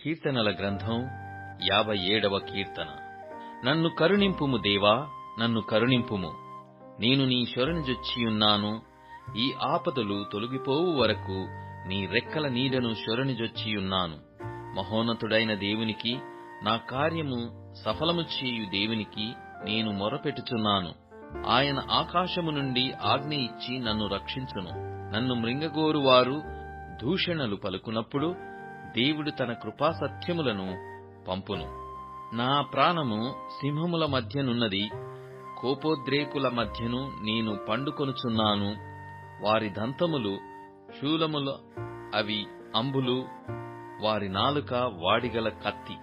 కీర్తనల గ్రంథం 57వ కీర్తన. నన్ను కరుణింపుము దేవా, నన్ను కరుణింపుము. నేను నీ శరణుజొచ్చియున్నాను. ఈ ఆపదలు తొలగిపోవు వరకు నీ రెక్కల నీడను శరణుజొచ్చియున్నాను. మహోన్నతుడైన దేవునికి, నా కార్యము సఫలము చేయు దేవునికి నేను మొరపెట్టుచున్నాను. ఆయన ఆకాశము నుండి ఆజ్ఞ ఇచ్చి నన్ను రక్షించును. నన్ను మృంగగోరువారు దూషణలు పలుకున్నప్పుడు దేవుడు తన కృపాసత్యములను పంపును. నా ప్రాణము సింహముల మధ్యనున్నది, కోపోద్రేకుల మధ్యను నేను పండుకొనుచున్నాను. వారి దంతములు శూలములు, అవి అంబులు, వారి నాలుక వాడిగల కత్తి.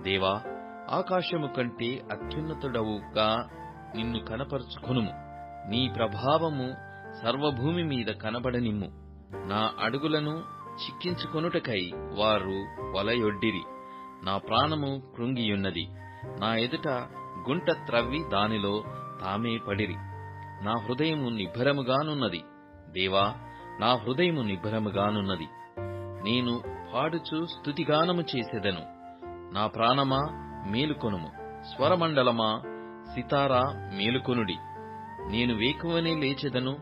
దేవా, ఆకాశము కంటే అత్యున్నతుడవుగా నిన్ను కనపరుచుకొనుము. నీ ప్రభావము సర్వభూమి మీద కనబడనిమ్ము. నా అడుగులను చిక్కించుకొనుటకై వారు వలయొడ్డిరి. నా ప్రాణము కృంగియున్నది. నా ఎదుట గుంట త్రవ్వి దానిలో తామే పడిరి. నా హృదయము నిబ్బరముగానున్నది. దేవా, నా హృదయము నిబ్బరముగానున్నది. నేను పాడుచు స్తుతిగానము చేసెదను. నా ప్రాణమా మేలుకొనుము. స్వరమండలమా, సితారా మేలుకొనుడి. నేను వేకువనే లేచెదను.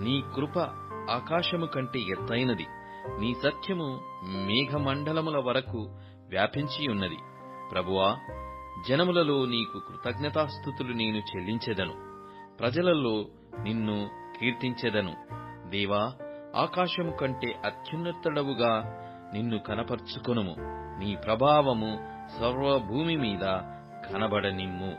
నీ కృప ఆకాశము కంటే ఎత్తైనది. నీ సత్యము మేఘమండలముల వరకు వ్యాపించియున్నది. ప్రభువా, జనములలో నీకు కృతజ్ఞతాస్తుతులు నేను చెల్లించెదను. ప్రజలలో నిన్ను కీర్తించెదను. దేవా, ఆకాశము కంటే అత్యున్నతుడవుగా నిన్ను కనపర్చుకొనుము. నీ ప్రభావము సర్వభూమి మీద కనబడనిమ్ము.